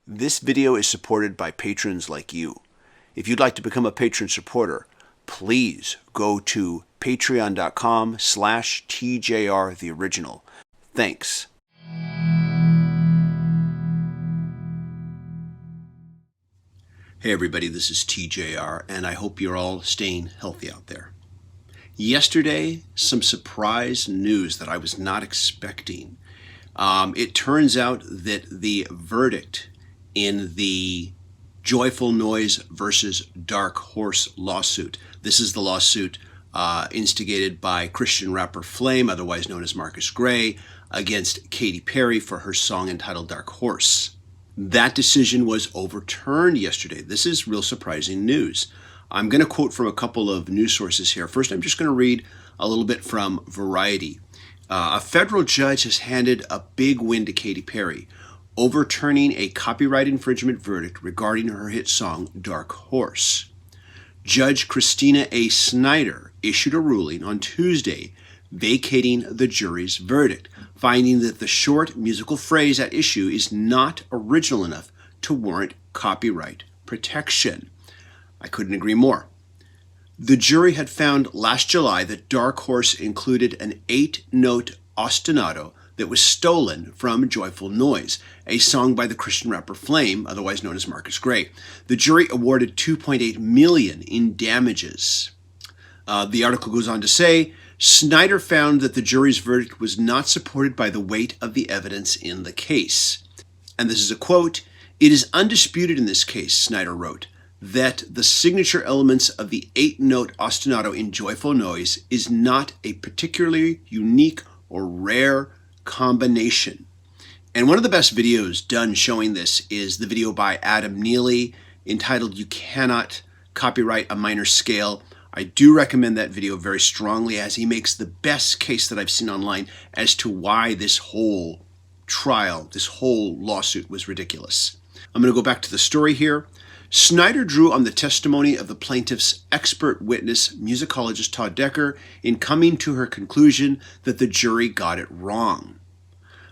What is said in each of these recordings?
This video is supported by patrons like you. If you'd like to become a patron supporter, please go to patreon.com/TJRTheOriginal. Thanks. Hey everybody, this is TJR, and I hope you're all staying healthy out there. Yesterday, some surprise news that I was not expecting. It turns out that the verdict in the Joyful Noise versus Dark Horse lawsuit, this is the lawsuit instigated by Christian rapper Flame, otherwise known as Marcus Gray, against Katy Perry for her song entitled Dark Horse. That decision was overturned yesterday. This is real surprising news. I'm going to quote from a couple of news sources here. First, I'm just going to read a little bit from Variety. A federal judge has handed a big win to Katy Perry, overturning a copyright infringement verdict regarding her hit song Dark Horse. Judge Christina A. Snyder issued a ruling on Tuesday vacating the jury's verdict, finding that the short musical phrase at issue is not original enough to warrant copyright protection. I couldn't agree more. The jury had found last July that Dark Horse included an 8-note ostinato that was stolen from Joyful Noise, a song by the Christian rapper Flame, otherwise known as Marcus Gray. The jury awarded $2.8 million in damages. The article goes on to say, Snyder found that the jury's verdict was not supported by the weight of the evidence in the case. And this is a quote, "It is undisputed in this case," Snyder wrote, "that the signature elements of the 8-note ostinato in Joyful Noise is not a particularly unique or rare combination." And one of the best videos done showing this is the video by Adam Neely entitled "You Cannot Copyright a Minor Scale." I do recommend that video very strongly, as he makes the best case that I've seen online as to why this whole trial, this whole lawsuit was ridiculous. I'm going to go back to the story here. Snyder drew on the testimony of the plaintiff's expert witness, musicologist Todd Decker, in coming to her conclusion that the jury got it wrong.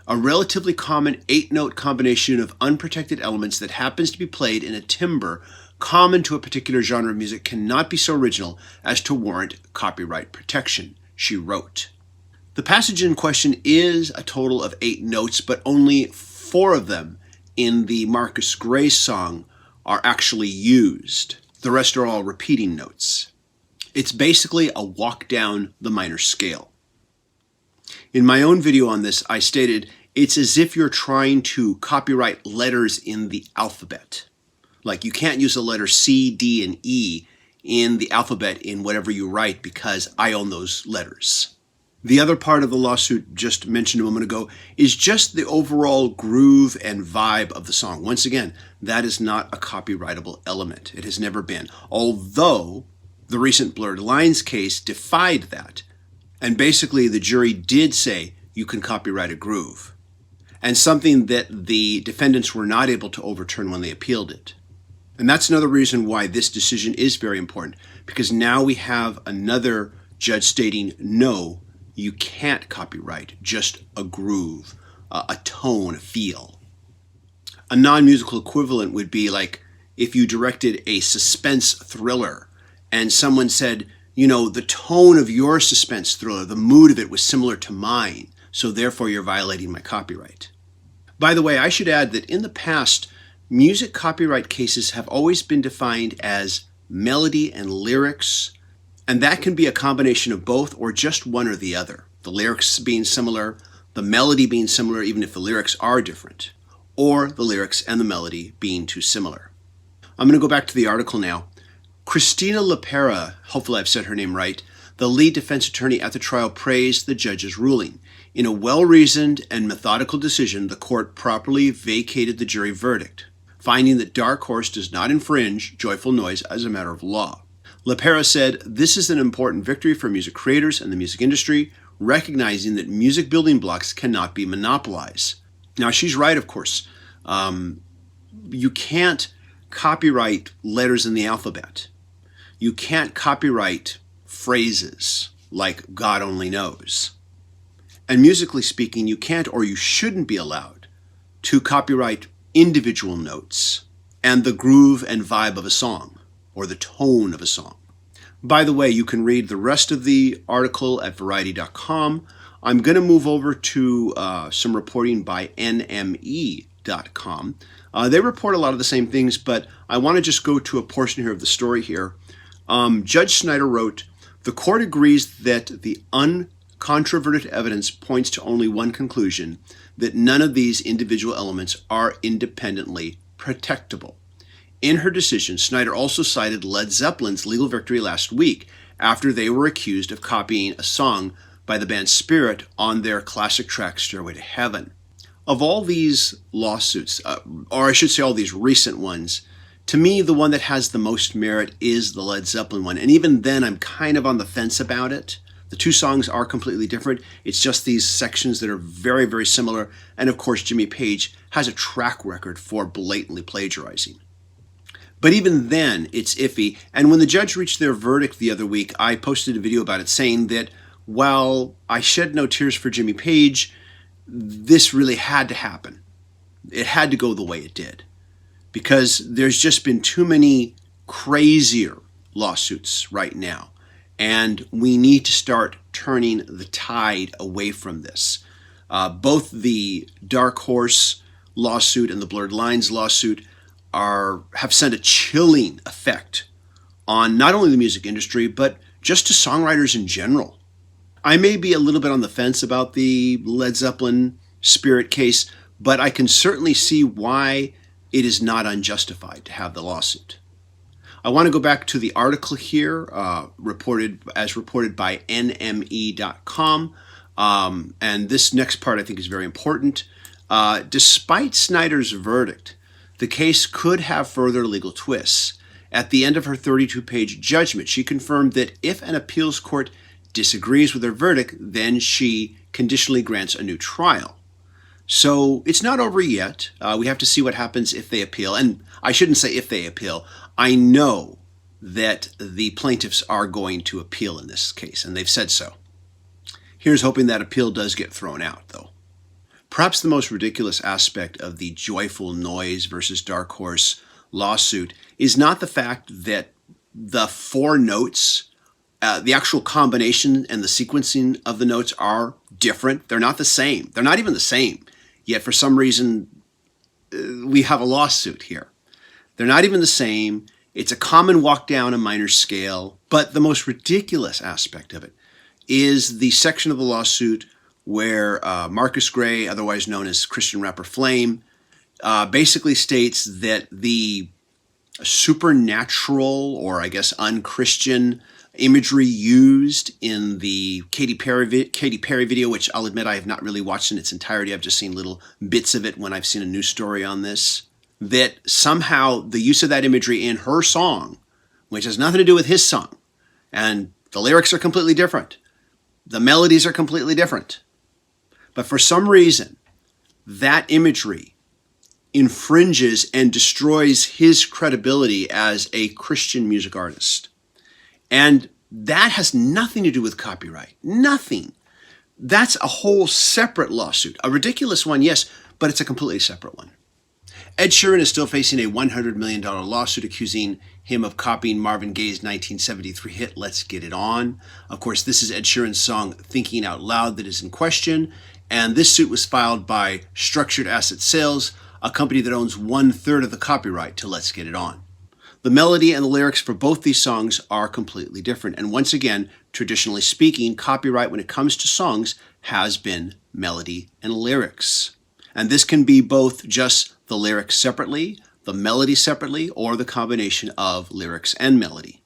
A relatively common 8-note combination of unprotected elements that happens to be played in a timbre common to a particular genre of music cannot be so original as to warrant copyright protection, she wrote. The passage in question is a total of 8 notes, but only 4 of them in the Marcus Gray song are actually used. The rest are all repeating notes. It's basically a walk down the minor scale. In my own video on this, I stated, it's as if you're trying to copyright letters in the alphabet. Like, you can't use the letter C, D, and E in the alphabet in whatever you write because I own those letters. The other part of the lawsuit just mentioned a moment ago is just the overall groove and vibe of the song. Once again, that is not a copyrightable element. It has never been. Although the recent Blurred Lines case defied that. And basically the jury did say you can copyright a groove. And something that the defendants were not able to overturn when they appealed it. And that's another reason why this decision is very important. Because now we have another judge stating, no, you can't copyright just a groove, a tone, a feel. A non-musical equivalent would be like if you directed a suspense thriller and someone said, you know, the tone of your suspense thriller, the mood of it was similar to mine, so therefore you're violating my copyright. By the way, I should add that in the past, music copyright cases have always been defined as melody and lyrics, and that can be a combination of both or just one or the other. The lyrics being similar, the melody being similar even if the lyrics are different, or the lyrics and the melody being too similar. I'm going to go back to the article now. Christina LaPera, hopefully I've said her name right, the lead defense attorney at the trial, praised the judge's ruling. In a well-reasoned and methodical decision, the court properly vacated the jury verdict, finding that Dark Horse does not infringe Joyful Noise as a matter of law. LaPera said, "This is an important victory for music creators and the music industry, recognizing that music building blocks cannot be monopolized." Now, she's right, of course. You can't copyright letters in the alphabet. You can't copyright phrases like God only knows. And musically speaking, you can't or you shouldn't be allowed to copyright individual notes and the groove and vibe of a song, or the tone of a song. By the way, you can read the rest of the article at Variety.com. I'm going to move over to some reporting by NME.com. They report a lot of the same things, but I want to just go to a portion here of the story here. Judge Snyder wrote, "The court agrees that the uncontroverted evidence points to only one conclusion, that none of these individual elements are independently protectable." In her decision, Snyder also cited Led Zeppelin's legal victory last week after they were accused of copying a song by the band Spirit on their classic track Stairway to Heaven. Of all these lawsuits, or I should say all these recent ones, to me the one that has the most merit is the Led Zeppelin one. And even then I'm kind of on the fence about it. The two songs are completely different. It's just these sections that are very, very similar. And of course, Jimmy Page has a track record for blatantly plagiarizing. But even then, it's iffy. And when the judge reached their verdict the other week, I posted a video about it saying that while I shed no tears for Jimmy Page, this really had to happen. It had to go the way it did. Because there's just been too many crazier lawsuits right now. And we need to start turning the tide away from this. Both the Dark Horse lawsuit and the Blurred Lines lawsuit have sent a chilling effect on not only the music industry, but just to songwriters in general. I may be a little bit on the fence about the Led Zeppelin Spirit case, but I can certainly see why it is not unjustified to have the lawsuit. I want to go back to the article here, reported by NME.com, and this next part I think is very important. Despite Snyder's verdict, the case could have further legal twists. At the end of her 32-page judgment, she confirmed that if an appeals court disagrees with her verdict, then she conditionally grants a new trial. So it's not over yet. We have to see what happens if they appeal. And I shouldn't say if they appeal. I know that the plaintiffs are going to appeal in this case, and they've said so. Here's hoping that appeal does get thrown out, though. Perhaps the most ridiculous aspect of the Joyful Noise versus Dark Horse lawsuit is not the fact that the four notes, the actual combination and the sequencing of the notes are different. They're not the same. They're not even the same. Yet for some reason, we have a lawsuit here. They're not even the same. It's a common walk down a minor scale. But the most ridiculous aspect of it is the section of the lawsuit where Marcus Gray, otherwise known as Christian rapper Flame, basically states that the supernatural, or I guess unchristian, imagery used in the Katy Perry video, which I'll admit I have not really watched in its entirety. I've just seen little bits of it when I've seen a news story on this. That somehow the use of that imagery in her song, which has nothing to do with his song, and the lyrics are completely different. The melodies are completely different. But for some reason, that imagery infringes and destroys his credibility as a Christian music artist. And that has nothing to do with copyright. Nothing. That's a whole separate lawsuit. A ridiculous one, yes, but it's a completely separate one. Ed Sheeran is still facing a $100 million lawsuit accusing him of copying Marvin Gaye's 1973 hit, Let's Get It On. Of course, this is Ed Sheeran's song, Thinking Out Loud, that is in question. And this suit was filed by Structured Asset Sales, a company that owns 1/3 of the copyright to Let's Get It On. The melody and the lyrics for both these songs are completely different. And once again, traditionally speaking, copyright when it comes to songs has been melody and lyrics. And this can be both just the lyrics separately, the melody separately, or the combination of lyrics and melody.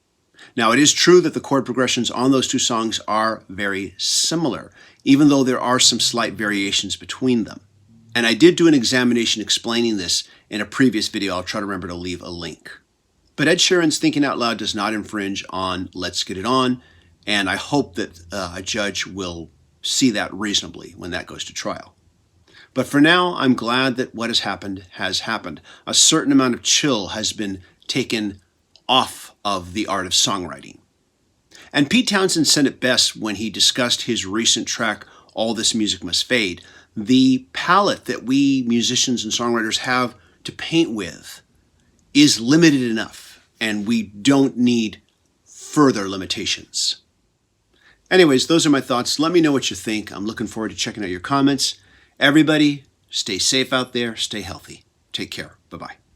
Now, it is true that the chord progressions on those two songs are very similar, even though there are some slight variations between them. And I did do an examination explaining this in a previous video. I'll try to remember to leave a link. But Ed Sheeran's Thinking Out Loud does not infringe on Let's Get It On, and I hope that a judge will see that reasonably when that goes to trial. But for now, I'm glad that what has happened has happened. A certain amount of chill has been taken off of the art of songwriting. And Pete Townsend said it best when he discussed his recent track, All This Music Must Fade. The palette that we musicians and songwriters have to paint with is limited enough, and we don't need further limitations. Anyways, those are my thoughts. Let me know what you think. I'm looking forward to checking out your comments. Everybody, stay safe out there. Stay healthy. Take care. Bye-bye.